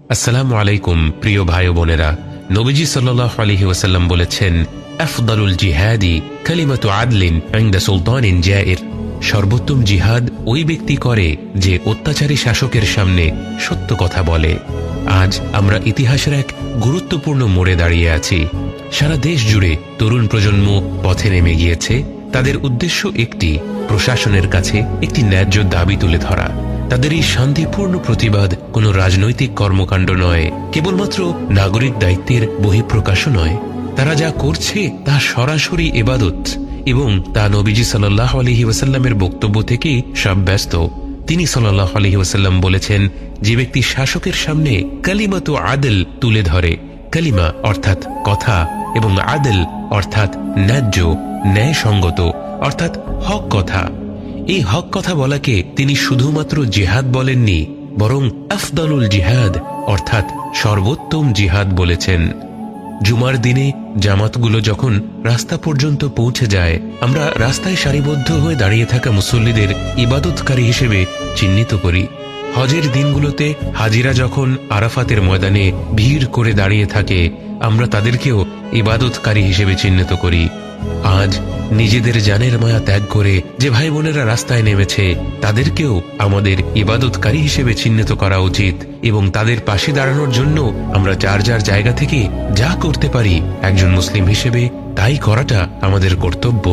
আসসালামু আলাইকুম প্রিয় ভাই ও বোনেরা, নবীজি সাল্লাল্লাহু আলাইহি ওয়াসাল্লাম বলেছেন, আফদালুল জিহাদি কালিমাতু আদলিন ইনদা সুলতানিন জাইর। সর্বোত্তম জিহাদ ওই ব্যক্তি করে যে অত্যাচারী শাসকের সামনে সত্য কথা বলে। আজ আমরা ইতিহাসের এক গুরুত্বপূর্ণ মোড়ে দাঁড়িয়ে আছি। সারা দেশ জুড়ে তরুণ প্রজন্ম পথে নেমে গিয়েছে। তাদের উদ্দেশ্য একটি, প্রশাসনের কাছে একটি ন্যায্য দাবি তুলে ধরা। তাদের এই শান্তিপূর্ণ প্রতিবাদ কোনো রাজনৈতিক কর্মকাণ্ড নয়, কেবলমাত্র নাগরিক দায়িত্বের বহিঃপ্রকাশও নয়। তারা যা করছে তা সরাসরি ইবাদত, এবং তা নবীজি সাল্লাল্লাহু আলাইহি ওয়াসাল্লামের বক্তব্য থেকেই সাব্যস্ত। তিনি সাল্লাল্লাহু আলাইহি ওয়াসাল্লাম বলেছেন, যে ব্যক্তি শাসকের সামনে কালিমাতু আদল তুলে ধরে, কালিমা অর্থাৎ কথা এবং আদল অর্থাৎ ন্যায্য, ন্যায়সঙ্গত অর্থাৎ হক কথা, এই হক কথা বলাকে তিনি শুধুমাত্র জিহাদ বলেননি, বরং আফদালুল জিহাদ অর্থাৎ সর্বোত্তম জিহাদ বলেছেন। জুমার দিনে জামাতগুলো যখন রাস্তা পর্যন্ত পৌঁছে যায়, আমরা রাস্তায় সারিবদ্ধ হয়ে দাঁড়িয়ে থাকা মুসল্লিদের ইবাদতকারী হিসেবে চিহ্নিত করি। হজের দিনগুলোতে হাজিরা যখন আরাফাতের ময়দানে ভিড় করে দাঁড়িয়ে থাকে, আমরা তাদেরকেও ইবাদতকারী হিসেবে চিহ্নিত করি। আজ নিজেদের জানের মায়া ত্যাগ করে যে ভাই বোনেরা রাস্তায় নেমেছে, তাদেরকেও আমাদের ইবাদতকারী হিসেবে চিহ্নিত করা উচিত, এবং তাদের পাশে দাঁড়ানোর জন্য আমরা যার যার জায়গা থেকে যা করতে পারি একজন মুসলিম হিসেবে তাই করাটা আমাদের কর্তব্য।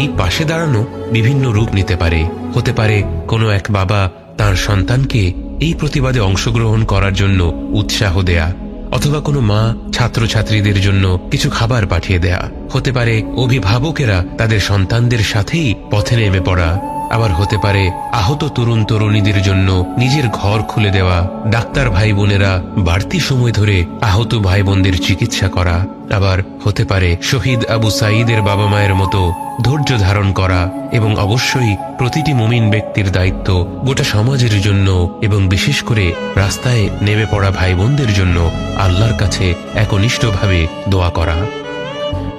এই পাশে দাঁড়ানো বিভিন্ন রূপ নিতে পারে। হতে পারে কোনো এক বাবা তার সন্তানকে এই প্রতিবাদে অংশগ্রহণ করার জন্য উৎসাহ দেয়া, অথবা কোনো মা ছাত্রছাত্রীদের জন্য কিছু খাবার পাঠিয়ে দেয়া। হতে পারে অভিভাবকেরা তাদের সন্তানদের সাথেই পথে নেমে পড়া। আবার হতে পারে আহত তরুণ তরুণীদের জন্য নিজের ঘর খুলে দেওয়া। ডাক্তার ভাই বোনেরা বাড়তি সময় ধরে আহত ভাই বোনদের চিকিৎসা করা। আবার হতে পারে শহীদ আবু সাঈদের বাবা মায়ের মতো ধৈর্য ধারণ করা। এবং অবশ্যই প্রতিটি মুমিন ব্যক্তির দায়িত্ব গোটা সমাজের জন্য এবং বিশেষ করে রাস্তায় নেমে পড়া ভাই বোনদের জন্য আল্লাহর কাছে একনিষ্ঠভাবে দোয়া করা।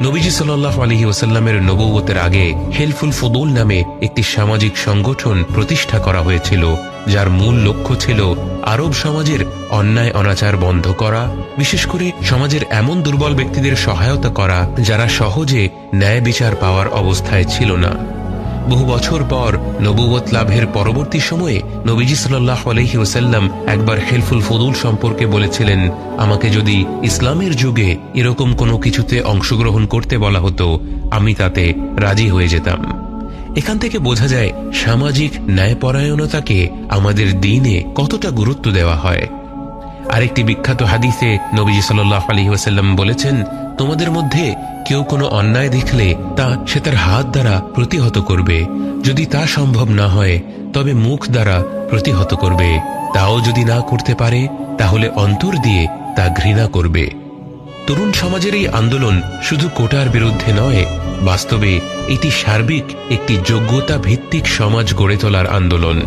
নবীজি সাল্লাল্লাহু আলাইহি ওয়াসাল্লামের নবুয়তের আগে হেলফুল ফুদুল নামে একটি সামাজিক সংগঠন প্রতিষ্ঠা করা হয়েছিল, যার মূল লক্ষ্য ছিল আরব সমাজের অন্যায় অনাচার বন্ধ করা, বিশেষ করে সমাজের এমন দুর্বল ব্যক্তিদের সহায়তা করা যারা সহজে ন্যায় বিচার পাওয়ার অবস্থায় ছিল না। বহু বছর পর নবুয়ত লাভের পরবর্তী সময়ে নবীজি সাল্লাল্লাহু আলাইহি ওয়াসাল্লাম একবার হেলফুল ফুদুল সম্পর্কে বলেছিলেন, আমাকে যদি ইসলামের যুগে এরকম কোনো কিছুতে অংশগ্রহণ করতে বলা হতো, আমি তাতে রাজি হয়ে যেতাম। এখান থেকে বোঝা যায় সামাজিক ন্যায়পরায়ণতাকে আমাদের দ্বীনে কতটা গুরুত্ব দেওয়া হয়। আরেকটি বিখ্যাত হাদিসে নবীজি সাল্লাল্লাহু আলাইহি ওয়াসাল্লাম বলেছেন, তোমাদের মধ্যে কেউ কোনো অন্যায় দেখলে তা সে তার হাত দ্বারা প্রতিহত করবে, যদি তা সম্ভব না হয় তবে মুখ দ্বারা প্রতিহত করবে, তাও যদি না করতে পারে তাহলে অন্তর দিয়ে তা ঘৃণা করবে। তরুণ সমাজের এই আন্দোলন শুধু কোটার বিরুদ্ধে নয়, বাস্তবে এটি সার্বিক একটি যোগ্যতা ভিত্তিক সমাজ গড়ে তোলার আন্দোলন।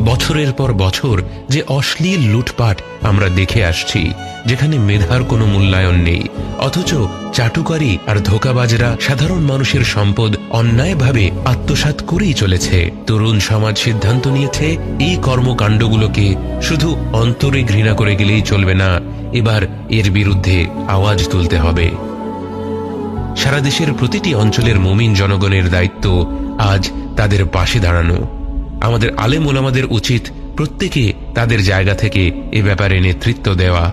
বছরের পর বছর যে অশ্লীল লুটপাট আমরা দেখে আসছি, যেখানে মেধার কোনো মূল্যায়ন নেই, অথচ চাটুকারী আর ধোঁকাবাজরা সাধারণ মানুষের সম্পদ অন্যায়ভাবে আত্মসাৎ করেই চলেছে। তরুণ সমাজ সিদ্ধান্ত নিয়েছে এই কর্মকাণ্ডগুলোকে শুধু অন্তরে ঘৃণা করে গেলেই চলবে না, এবার এর বিরুদ্ধে আওয়াজ তুলতে হবে। সারা দেশের প্রতিটি অঞ্চলের মুমিন জনগণের দায়িত্ব আজ তাদের পাশে দাঁড়ানো। আমাদের আলেম ওলামাদের উচিত প্রত্যেকে তাদের জায়গা থেকে এ ব্যাপারে নেতৃত্ব দেওয়া।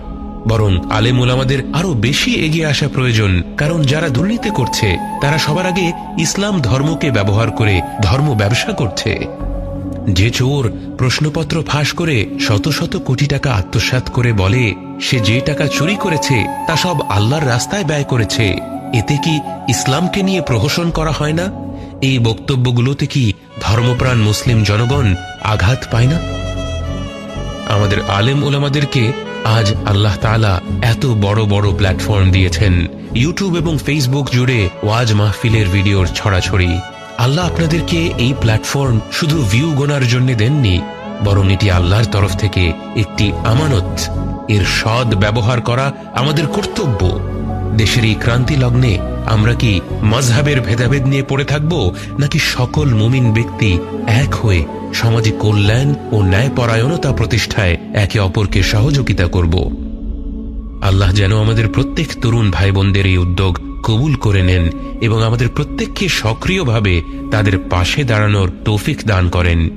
বরং আলেম ওলামাদের আরো বেশি এগিয়ে আসা প্রয়োজন, কারণ যারা দুর্নীতি করছে তারা সবার আগে ইসলাম ধর্মকে ব্যবহার করে ধর্ম ব্যবসা করছে। যে চোর প্রশ্নপত্র ফাঁস করে শত শত কোটি টাকা আত্মসাৎ করে বলে সে যে টাকা চুরি করেছে তা সব আল্লাহর রাস্তায় ব্যয় করেছে, এতে কি ইসলামকে নিয়ে প্রহসন করা হয় না? এই বক্তব্যগুলোতে কি ধর্মপ্রাণ মুসলিম জনগণ আঘাত পায় না? আমাদের আলেম ওলামাদেরকে আজ আল্লাহ তাআলা এত বড় বড় প্ল্যাটফর্ম দিয়েছেন। ইউটিউব এবং ফেসবুক জুড়ে ওয়াজ মাহফিলের ভিডিওর ছড়াছড়ি। আল্লাহ আপনাদেরকে এই প্ল্যাটফর্ম শুধু ভিউ গোনার জন্য দেননি, বরং এটি আল্লাহর তরফ থেকে একটি আমানত। এর সৎ ব্যবহার করা আমাদের কর্তব্য। দেশের এই ক্রান্তি লগ্নে আমরা কি মাযহাবের ভেদাভেদ নিয়ে পড়ে থাকব, নাকি সকল মুমিন ব্যক্তি এক হয়ে সমাজে কল্যাণ ও ন্যায়পরায়ণতা প্রতিষ্ঠায় একে অপরকে সহযোগিতা করব? আল্লাহ যেন আমাদের প্রত্যেক তরুণ ভাই বোনদের এই উদ্যোগ কবুল করে নেন এবং আমাদের প্রত্যেককে সক্রিয়ভাবে তাদের পাশে দাঁড়ানোর তৌফিক দান করেন।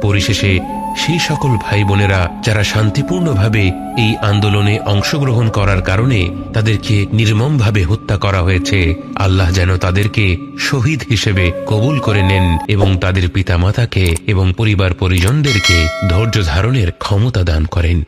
পরিশেষে সেই সকল ভাই বোনেরা যারা শান্তিপূর্ণভাবে এই আন্দোলনে অংশগ্রহণ করার কারণে তাদেরকে নির্মমভাবে হত্যা করা হয়েছে, আল্লাহ যেন তাদেরকে শহীদ হিসেবে কবুল করে নেন এবং তাদের পিতামাতাকে এবং পরিবার পরিজনদেরকে ধৈর্য ধারণের ক্ষমতা দান করেন।